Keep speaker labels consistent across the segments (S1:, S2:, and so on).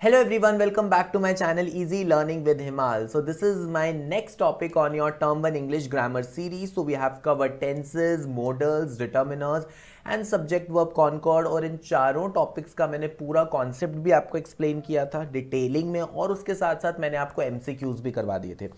S1: Hello everyone, welcome back to my channel Easy Learning with Himal. So this is my next topic on your Term 1 English Grammar series. So we have covered tenses, modals, determiners and subject verb concord और इन चारों topics का मैंने पूरा concept भी आपको explain किया था detailing में और उसके साथ साथ मैंने आपको एमसीक्यूज भी करवा दिए थे।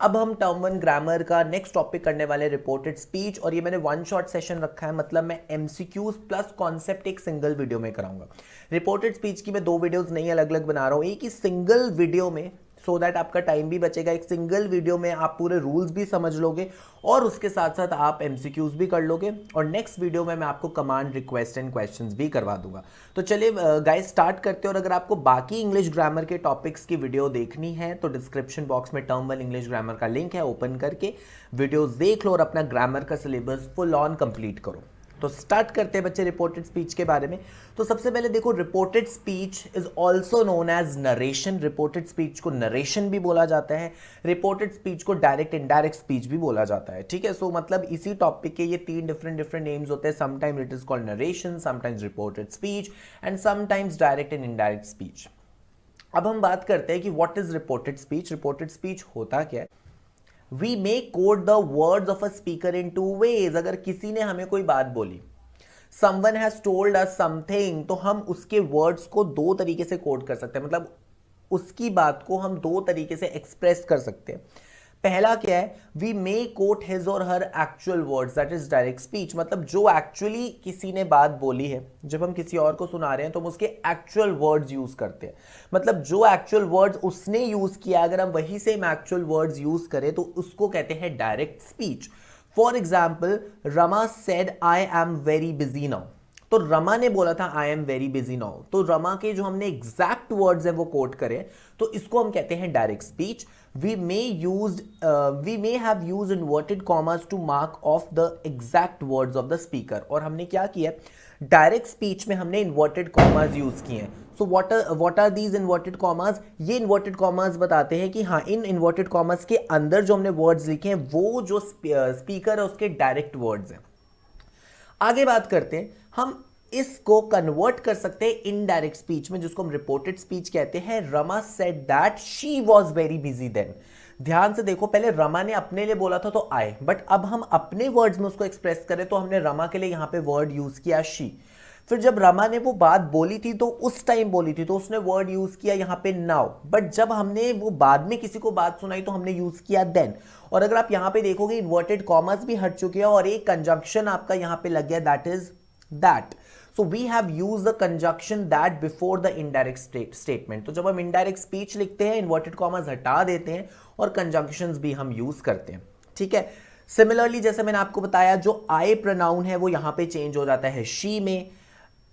S1: अब हम टर्म 1 ग्रामर का नेक्स्ट टॉपिक करने वाले रिपोर्टेड स्पीच और ये मैंने वन शॉट सेशन रखा है, मतलब मैं एमसीक्यूज प्लस कॉन्सेप्ट एक सिंगल वीडियो में कराऊंगा। रिपोर्टेड स्पीच की मैं दो वीडियोस नहीं अलग अलग बना रहा हूँ, एक ही सिंगल वीडियो में, सो दैट आपका टाइम भी बचेगा। एक सिंगल वीडियो में आप पूरे रूल्स भी समझ लोगे और उसके साथ साथ आप एमसीक्यूज भी कर लोगे और नेक्स्ट वीडियो में मैं आपको कमांड रिक्वेस्ट एंड क्वेश्चंस भी करवा दूंगा। तो चलिए गाइस स्टार्ट करते हैं। और अगर आपको बाकी इंग्लिश ग्रामर के टॉपिक्स की वीडियो देखनी है तो डिस्क्रिप्शन बॉक्स में टर्म 1 इंग्लिश ग्रामर का लिंक है, ओपन करके वीडियोस देख लो और अपना ग्रामर का सिलेबस फुल ऑन कंप्लीट करो। तो स्टार्ट करते हैं बच्चे रिपोर्टेड स्पीच के बारे में। तो सबसे पहले देखो, reported speech is also known as narration. Reported speech को नरेशन भी बोला जाता है, रिपोर्टेड स्पीच को डायरेक्ट इनडायरेक्ट स्पीच भी बोला जाता है। ठीक है, सो मतलब इसी टॉपिक के ये तीन डिफरेंट नेम्स होते हैं। Sometimes it is called narration, sometimes reported speech and sometimes direct and indirect speech. अब हम बात करते हैं कि what is reported speech. Reported speech होता क्या है? We may quote the words of a speaker in two ways। अगर किसी ने हमें कोई बात बोली, someone has told us something, तो हम उसके वर्ड्स को दो तरीके से कोट कर सकते हैं, मतलब उसकी बात को हम दो तरीके से एक्सप्रेस कर सकते हैं। पहला क्या है? वी मे कोट हिज और her actual words, that is direct speech. मतलब जो एक्चुअली किसी ने बात बोली है, जब हम किसी और को सुना रहे हैं तो हम उसके एक्चुअल वर्ड्स यूज करते हैं। मतलब जो एक्चुअल वर्ड्स उसने यूज किया, अगर हम वही सेम एक्चुअल वर्ड्स यूज करें तो उसको कहते हैं direct speech. For example, Rama said I am very busy now. तो रमा ने बोला था I am very busy now, तो रमा के जो हमने एग्जैक्ट वर्ड्स है वो कोट करें तो इसको हम कहते हैं direct speech. we may have used inverted commas to mark off the exact words of the speaker। और हमने क्या किया? डायरेक्ट स्पीच में हमने इन्वर्टेड कॉमास यूज किए हैं। So what are these inverted commas? ये इन्वर्टेड कॉमास बताते हैं कि हाँ, इन इन्वर्टेड कॉमास के अंदर जो हमने वर्ड्स लिखे हैं वो जो स्पीकर है उसके डायरेक्ट वर्ड्स हैं। आगे बात करते हैं, हम इसको कन्वर्ट कर सकते हैं इनडायरेक्ट स्पीच में, जिसको हम रिपोर्टेड स्पीच कहते हैं। Rama said that she was very busy then. ध्यान से देखो, पहले रमा ने अपने लिए बोला था तो आई, बट अब हम अपने वर्ड्स में उसको एक्सप्रेस करें तो हमने रमा के लिए यहां पे वर्ड यूज किया शी। फिर जब रमा ने वो बात बोली थी तो उस टाइम बोली थी तो उसने वर्ड यूज किया यहां पे नाउ, बट जब हमने वो बाद में किसी को बात सुनाई तो हमने यूज किया देन। और अगर आप यहां पे देखोगे इन्वर्टेड कॉमर्स भी हट चुके हैं और एक कंजंक्शन आपका यहां पे लग गया, that is that. So we have used the conjunction that before the indirect statement। तो जब हम indirect speech लिखते हैं inverted commas हटा देते हैं और conjunctions भी हम यूज करते हैं। ठीक है, सिमिलरली जैसे मैंने आपको बताया, जो I pronoun है वो यहां पे चेंज हो जाता है she में,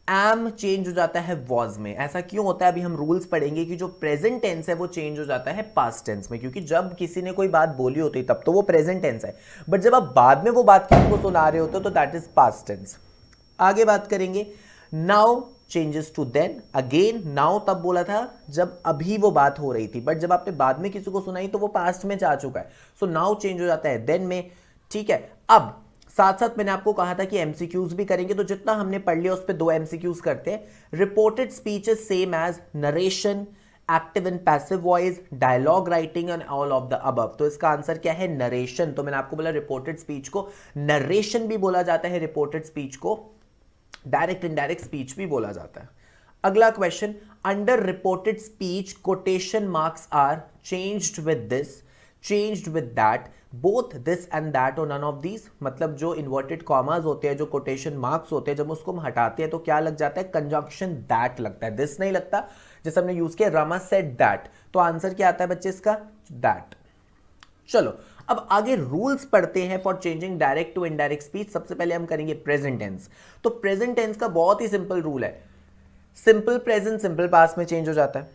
S1: am चेंज हो जाता है was में। ऐसा क्यों होता है? अभी हम रूल्स पढ़ेंगे कि जो प्रेजेंट टेंस है वो चेंज हो जाता है पास्ट टेंस में, क्योंकि जब किसी ने कोई बात बोली होती है तब तो वो प्रेजेंट टेंस है, बट जब आप बाद में वो बात किसी को सुना रहे होते हो तो दैट इज पास्ट टेंस। आगे बात करेंगे, now changes to then. Again now तब बोला था जब अभी वो बात हो रही थी, बट जब आपने बाद में किसी को सुनाई तो वो पास्ट में जा चुका है, सो नाउ चेंज हो जाता है देन में। ठीक है, अब साथ साथ मैंने आपको कहा था कि एमसीक्यूज भी करेंगे, तो जितना हमने पढ़ लिया उस पर दो एमसीक्यूज करते हैं। Reported speech is same as narration, active and passive voice, dialogue writing and all of the above. तो इसका आंसर क्या है? नरेशन। तो मैंने आपको बोला रिपोर्टेड स्पीच को नरेशन भी बोला जाता है, रिपोर्टेड स्पीच को डायरेक्ट इनडायरेक्ट स्पीच भी बोला जाता है। अगला question, under reported speech quotation marks are changed with this, changed with that, both this and that और नन ऑफ दीज। मतलब जो इन्वर्टेड कॉमास होते हैं, जो कोटेशन मार्क्स होते हैं, जब उसको हम हटाते हैं तो क्या लग जाता है? कंजंक्शन दैट लगता है, दिस नहीं लगता। जैसे हमने यूज किया रमा सेड दैट, तो आंसर क्या आता है बच्चे इसका? दैट। चलो अब आगे रूल्स पढ़ते हैं for changing direct to indirect speech. सबसे पहले हम करेंगे प्रेजेंट टेंस। तो प्रेजेंट टेंस का बहुत ही सिंपल रूल है, सिंपल प्रेजेंट सिंपल पास्ट में चेंज हो जाता है,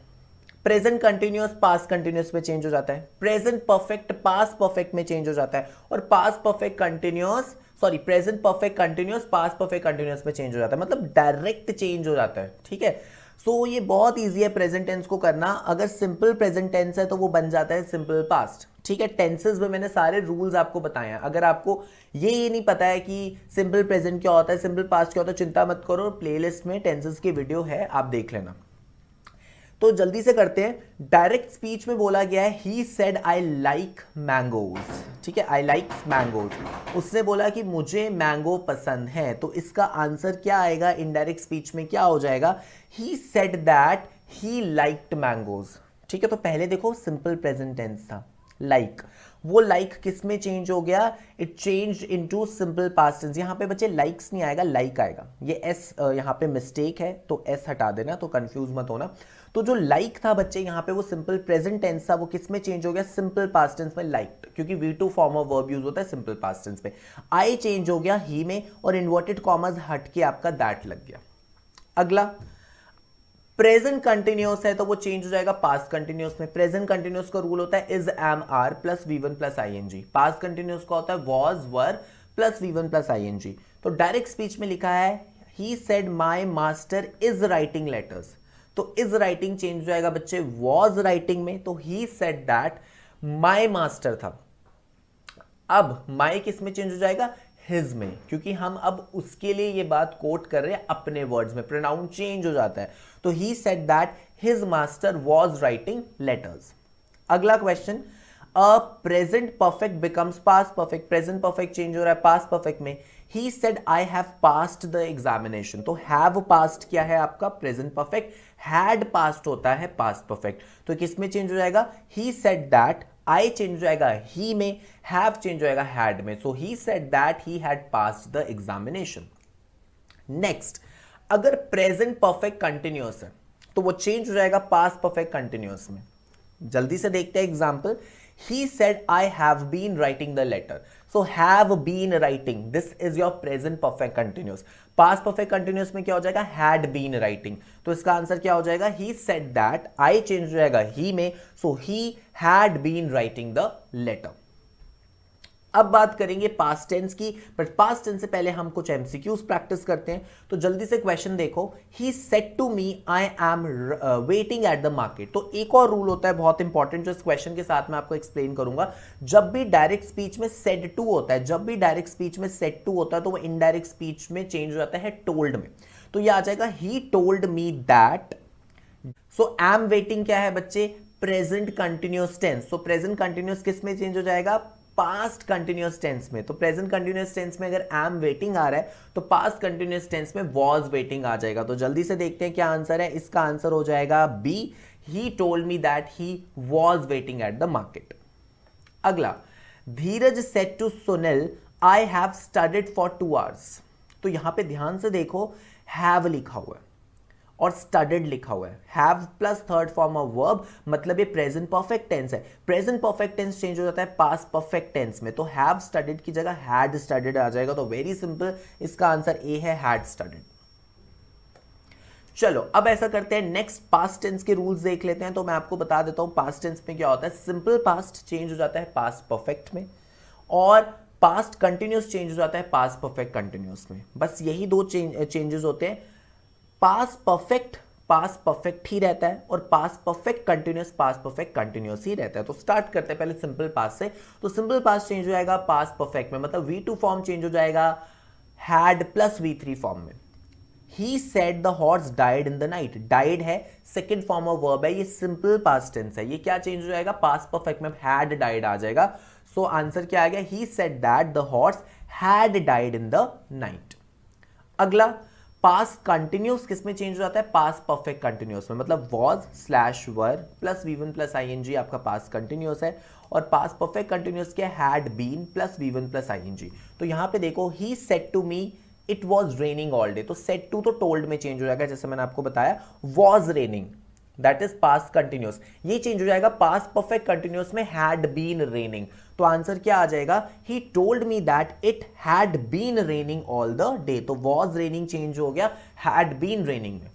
S1: प्रेजेंट कंटिन्यूअस पास्ट कंटिन्यूअस में चेंज हो जाता है, प्रेजेंट परफेक्ट पास्ट परफेक्ट में चेंज हो जाता है, और past perfect continuous present perfect continuous past perfect continuous में चेंज हो जाता है, मतलब डायरेक्ट चेंज हो जाता है। ठीक है, सो ये बहुत ईजी है प्रेजेंट टेंस को करना। अगर सिंपल प्रेजेंट टेंस है तो वो बन जाता है सिंपल पास्ट। ठीक है, टेंसेस में मैंने सारे रूल्स आपको बताए हैं। अगर आपको ये नहीं पता है कि सिंपल प्रेजेंट क्या होता है, सिंपल पास्ट क्या होता है, चिंता मत करो, प्लेलिस्ट में टेंसेस की वीडियो है, आप देख लेना। तो जल्दी से करते हैं। डायरेक्ट स्पीच में बोला गया है he said I like mangoes, ठीक है, आई लाइक मैंगोज। उसने बोला कि मुझे मैंगो पसंद है, तो इसका आंसर क्या आएगा इनडायरेक्ट स्पीच में, क्या हो जाएगा, he said that he liked mangoes. ठीक है, तो पहले देखो सिंपल प्रेजेंट टेंस था लाइक, वो लाइक किस में चेंज हो गया, it change into simple past tense. यहां पे बच्चे लाइक्स नहीं आएगा, लाइक आएगा। ये एस यहां पे मिस्टेक है तो एस हटा देना, तो कंफ्यूज मत होना। तो जो लाइक था बच्चे यहां पे वो सिंपल प्रेजेंट टेंस था, वो किस में चेंज हो गया, सिंपल पास्ट टेंस में लाइक्ड, क्योंकि V2 form of verb use होता है सिंपल पास्ट टेंस में। आई चेंज हो गया ही में, और इन्वर्टेड कॉमर्स हट के आपका दैट लग गया। अगला प्रेजेंट कंटिन्यूअस है तो वो चेंज हो जाएगा पास्ट कंटिन्यूअस में। प्रेजेंट कंटिन्यूअस का रूल होता है is, am, are plus V1 plus ING। Past continuous का होता है was, were plus V1 plus ING। तो डायरेक्ट स्पीच में लिखा है he said my master is writing letters, तो इज राइटिंग चेंज हो जाएगा बच्चे वॉज राइटिंग में, तो he said that my master था। अब माई किस में चेंज हो जाएगा, हिज में, क्योंकि हम अब उसके लिए ये बात कोट कर रहे हैं अपने वर्ड्स में, प्रोनाउन चेंज हो जाता है। तो he said that his master was writing letters. अगला question, a present perfect becomes past perfect. Present perfect change हो रहा है पास्ट परफेक्ट में। He said I have passed the examination, तो हैव पास्ट क्या है आपका प्रेजेंट परफेक्ट, हैड पास्ट होता है पास्ट परफेक्ट। तो किस में चेंज हो जाएगा, he said that, I change हो जाएगा ही में, हैव चेंज हो जाएगा हैड में। So he said that he had passed the examination. Next, अगर प्रेजेंट परफेक्ट कंटिन्यूअस है तो वो चेंज हो जाएगा पास्ट परफेक्ट कंटिन्यूअस में। जल्दी से देखते हैं example. He said I have been writing the letter, so have been writing, this is your present perfect continuous. Past perfect continuous में क्या हो जाएगा, हैड बीन राइटिंग, तो इसका आंसर क्या हो जाएगा, he said that, I change हो जाएगा ही में, so he had been writing the letter. अब बात करेंगे पास्ट टेंस की, बट पास्ट टेंस से पहले हम कुछ एमसीक्यूज प्रैक्टिस करते हैं। तो जल्दी से क्वेश्चन देखो, he said to me I am waiting at the market. तो एक और रूल होता है बहुत इंपॉर्टेंट, जो इस क्वेश्चन के साथ मैं आपको एक्सप्लेन करूंगा। जब भी डायरेक्ट स्पीच में सेड टू होता है, जब भी डायरेक्ट स्पीच में सेड टू होता है तो वो इनडायरेक्ट स्पीच में चेंज हो जाता है टोल्ड में। तो ये आ जाएगा he told me that. So am waiting क्या है बच्चे, present continuous tense. So present continuous किस में चेंज हो जाएगा, पास्ट कंटिन्यूअस टेंस में। तो प्रेजेंट कंटिन्यूअस टेंस में अगर एम वेटिंग आ रहा है तो पास्ट कंटिन्यूअस टेंस में वॉज वेटिंग आ जाएगा। तो जल्दी से देखते हैं क्या आंसर है, इसका आंसर हो जाएगा B, he told me that he was waiting at the market. अगला, Dheeraj said to Sunil I have studied for 2 hours। तो यहां पे ध्यान से देखो, हैव लिखा हुआ है और स्टडीड लिखा हुआ है, have plus third form of verb, मतलब ये प्रेजेंट परफेक्ट टेंस है। प्रेजेंट परफेक्ट टेंस चेंज हो जाता है पास्ट परफेक्ट टेंस में, तो हैव स्टडीड की जगह हैड स्टडीड आ जाएगा। तो वेरी सिंपल, इसका आंसर ए है, हैड स्टडीड। चलो अब ऐसा करते हैं, नेक्स्ट पास्ट टेंस के रूल्स देख लेते हैं। तो मैं आपको बता देता हूं पास्ट टेंस में क्या होता है। सिंपल पास्ट चेंज हो जाता है पास्ट परफेक्ट में, और पास्ट कंटिन्यूअस चेंज हो जाता है पास्ट परफेक्ट कंटिन्यूअस में। बस यही दो चेंजेस होते हैं। पास्ट परफेक्ट ही रहता है, और पास्ट परफेक्ट कंटिन्यूअस ही रहता है। तो स्टार्ट करते हैं पहले सिंपल पास्ट से। तो सिंपल पास्ट चेंज हो जाएगा पास्ट परफेक्ट में, मतलब V2 फॉर्म चेंज हो जाएगा हैड प्लस V3 फॉर्म में। He said the horse died in the night, died है सेकेंड फॉर्म ऑफ वर्ब है, ये सिंपल पास्ट टेंस है, ये क्या चेंज हो जाएगा, पास्ट परफेक्ट में हैड डाइड आ जाएगा। सो आंसर क्या आ गया, ही said that the horse had died in the night. अगला, पास्ट कंटिन्यूअस किस में चेंज हो जाता है, पास्ट परफेक्ट कंटिन्यूअस में, मतलब was slash were plus V1 plus ING आपका पास्ट कंटिन्यूअस है, और पास्ट परफेक्ट कंटिन्यूअस क्या, had been plus V1 plus ING। तो यहां पे देखो, he said to me it was raining all day, तो सेड टू तो टोल्ड में चेंज हो जाएगा, जैसे मैंने आपको बताया was raining, that is past continuous, ये चेंज हो जाएगा पास्ट परफेक्ट कंटिन्यूअस में हैड बीन रेनिंग। तो आंसर क्या आ जाएगा, he told me that it had been raining all the day. तो वॉज रेनिंग चेंज हो गया हैड बीन रेनिंग में।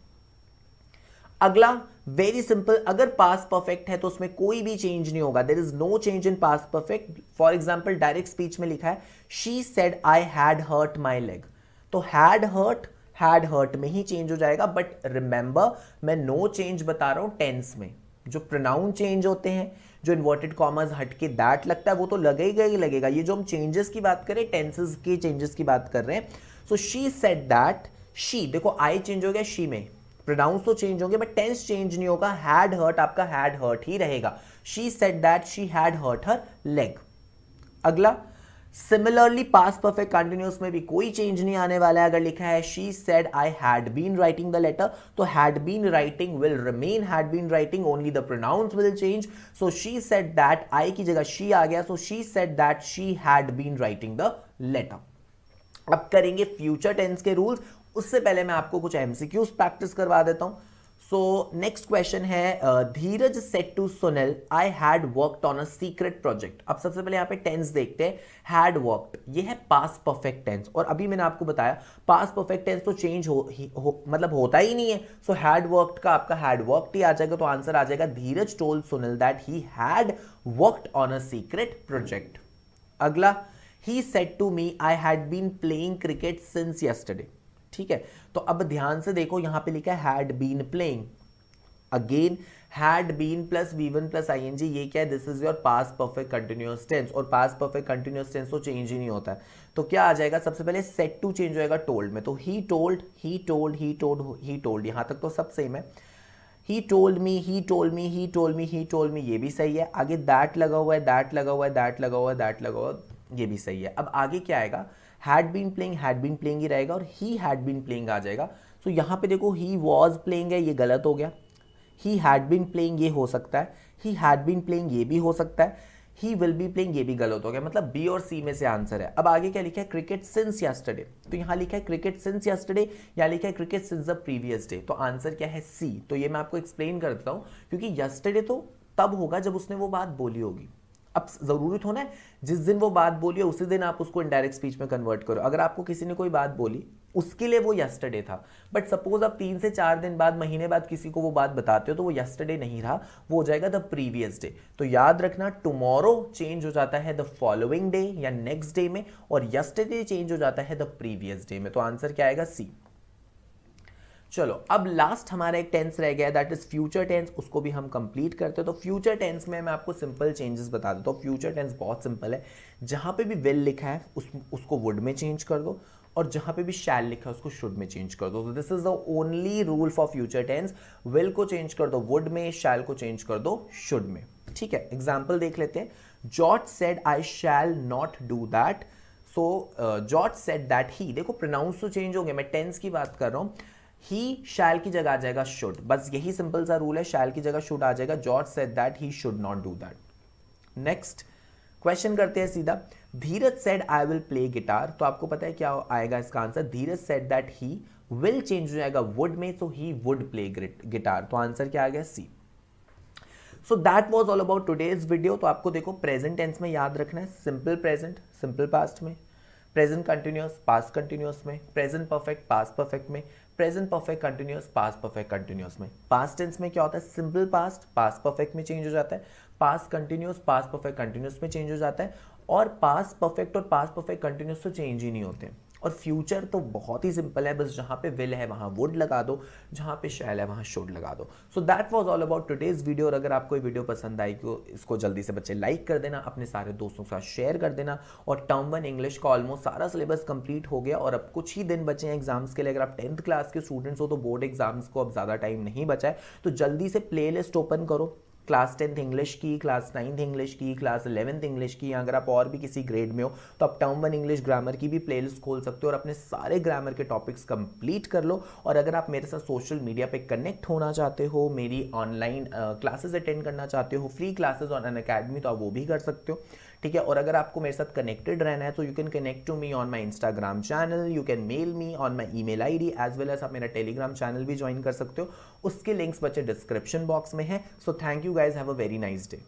S1: अगला वेरी सिंपल, अगर पास्ट परफेक्ट है तो उसमें कोई भी चेंज नहीं होगा, there is no change in past perfect. For example direct speech में लिखा है she said I had hurt my leg, तो हैड हर्ट में ही चेंज हो जाएगा। बट रिमेंबर मैं नो चेंज बता रहा हूं टेंस में, जो प्रोनाउन चेंज होते हैं, जो इन्वर्टेड कॉमर्स हट के दैट लगता है, वो तो लगेगा ही लगेगा। ये जो हम चेंजेस की बात करें, टेंसेस के चेंजेस की बात कर रहे हैं। सो शी सेड दैट, शी देखो आई चेंज हो गया शी में, प्रोनाउंस तो चेंज होंगे बट टेंस चेंज नहीं होगा, हैड हर्ट आपका हैड हर्ट ही रहेगा। She said that she had hurt her leg. अगला, सिमिलरली पास्ट परफेक्ट कंटिन्यूअस में भी कोई चेंज नहीं आने वाला है। अगर लिखा है she said I had been writing the letter, तो had been writing will remain had been writing, only the pronouns will change. So she said that, I की जगह शी आ गया, so she said that she had been writing the letter. अब करेंगे future tense के rules, उससे पहले मैं आपको कुछ एमसीक्यूज प्रैक्टिस करवा देता हूं। सो नेक्स्ट क्वेश्चन है, Dheeraj said to Sunil I had worked on a secret project. अब सबसे पहले यहाँ पे टेंस देखते हैं, हैड वर्कड, ये है पास्ट परफेक्ट टेंस, और अभी मैंने आपको बताया पास्ट परफेक्ट टेंस तो चेंज मतलब होता ही नहीं है। सो हैड वर्कड का आपका हैड वर्कड ही आ जाएगा, तो आंसर आ जाएगा Dheeraj told Sunil that he had worked on a secret project. अगला, he said to me I had been playing cricket since yesterday. ठीक है, तो अब ध्यान से देखो, यहां पे लिखा है had been playing, again had been plus V1 plus ING, ये क्या है, this is your past perfect continuous tense, और पास्ट परफेक्ट कंटिन्यूअस टेंस तो चेंज ही नहीं होता है। तो क्या आ जाएगा, सबसे पहले सेड टू चेंज होएगा टोल्ड में, तो he told he told he told he told, यहां तक तो सब सेम है। He told me he told me he told me he told मी, ये भी सही है। आगे दैट लगा हुआ है, दैट लगा हुआ है, दैट लगा हुआ है, दैट लगा हुआ है, ये भी सही है। अब आगे क्या आएगा, हैड बीन प्लेइंग ही रहेगा, और ही हैड बीन प्लेइंग आ जाएगा। सो यहां पे देखो ही वॉज प्लेइंग है, ये गलत हो गया। ही हैड बीन प्लेइंग ये हो सकता है, ही हैड बीन प्लेइंग ये भी हो सकता है, ही विल बी प्लेइंग ये भी गलत हो गया, मतलब बी और सी में से आंसर है। अब आगे क्या लिखा है, क्रिकेट सिंस यस्टरडे, तो यहां लिखा है क्रिकेट सिंस यस्टरडे, या लिखा है cricket since the previous day, तो आंसर क्या है, सी। तो ये मैं आपको एक्सप्लेन कर देता हूं, क्योंकि यस्टरडे तो तब होगा जब उसने वो बात बोली होगी। अब जरूरी थोड़ा है जिस दिन वो बात बोली है उसी दिन आप उसको इनडायरेक्ट स्पीच में कन्वर्ट करो। अगर आपको किसी ने कोई बात बोली, उसके लिए वो यस्टरडे था, बट सपोज आप 3 से 4 दिन बाद, महीने बाद किसी को वो बात बताते हो, तो वो यस्टरडे नहीं रहा, वो हो जाएगा द प्रीवियस डे। तो याद रखना, टुमारो चेंज हो जाता है द फॉलोइंग डे या नेक्स्ट डे में, और यस्टरडे चेंज हो जाता है द प्रीवियस डे में। तो आंसर क्या आएगा, सी। चलो, अब लास्ट हमारा एक टेंस रह गया, दैट इज फ्यूचर टेंस, उसको भी हम कंप्लीट करते हैं। तो फ्यूचर टेंस में मैं आपको सिंपल चेंजेस बता देता हूँ। फ्यूचर टेंस बहुत सिंपल है, जहां पे भी विल लिखा है उसको वुड में चेंज कर दो, और जहां पे भी शैल लिखा है उसको शुड में चेंज कर दो। तो this is the only rule for future tense, will को चेंज कर दो वुड में, शैल को चेंज कर दो शुड में। ठीक है, एग्जाम्पल देख लेते हैं। George said I shall not do that, so George said that ही, देखो प्रोनाउंस तो चेंज होंगे, मैं टेंस की बात कर रहा हूं, ही शैल की जगह आ जाएगा शुड, बस यही सिंपल सा रूल है, शैल की जगह शुड आ जाएगा। George said that he should not do that. Next question करते हैं सीधा, Dheeraj said I will play guitar, तो आपको पता है क्या आएगा इसका answer, Dheeraj said that he will change हो जाएगा वुड में, तो ही वुड प्ले गिटार, तो आंसर क्या आ गया, C. So that was all about today's video. तो आपको देखो प्रेजेंट टेंस में याद रखना है सिंपल प्रेजेंट सिंपल पास्ट में, प्रेजेंट कंटिन्यूअस पास्ट कंटिन्यूअस में, प्रेजेंट परफेक्ट पास्ट परफेक्ट में, present perfect continuous past perfect continuous में। पास्ट टेंस में क्या होता है, सिंपल पास्ट पास्ट परफेक्ट में चेंज हो जाता है, past continuous past perfect continuous में चेंज हो जाता है, और पास्ट परफेक्ट और पास्ट परफेक्ट कंटिन्यूअस तो चेंज ही नहीं होते। और फ्यूचर तो बहुत ही सिंपल है, बस जहां पे विल है वहां वुड लगा दो, जहां पे शैल है वहां शुड लगा दो। So that was all about today's video. और अगर आपको ये वीडियो पसंद आई तो इसको जल्दी से बच्चे लाइक कर देना, अपने सारे दोस्तों के साथ शेयर कर देना। और टर्म 1 इंग्लिश का ऑलमोस्ट सारा सिलेबस कंप्लीट हो गया, और अब कुछ ही दिन बचे हैं एग्जाम्स के लिए। अगर आप 10th क्लास के स्टूडेंट्स हो तो बोर्ड एग्जाम्स को अब ज़्यादा टाइम नहीं बचा है, तो जल्दी से प्ले लिस्ट ओपन करो, क्लास 10th इंग्लिश की, क्लास 9th इंग्लिश की, क्लास 11th इंग्लिश की, अगर आप और भी किसी ग्रेड में हो तो आप टर्म 1 इंग्लिश ग्रामर की भी प्लेलिस्ट खोल सकते हो और अपने सारे ग्रामर के टॉपिक्स कंप्लीट कर लो। और अगर आप मेरे साथ सोशल मीडिया पे कनेक्ट होना चाहते हो, मेरी ऑनलाइन क्लासेस अटेंड करना चाहते हो, फ्री क्लासेस ऑन अनअकैडमी, तो आप वो भी कर सकते हो, ठीक है। और अगर आपको मेरे साथ कनेक्टेड रहना है तो you can connect to me on my Instagram channel, you can mail me on my email ID, as well as आप मेरा टेलीग्राम चैनल भी ज्वाइन कर सकते हो। उसके लिंक्स बच्चे डिस्क्रिप्शन बॉक्स में है। So thank you guys, have a very nice day.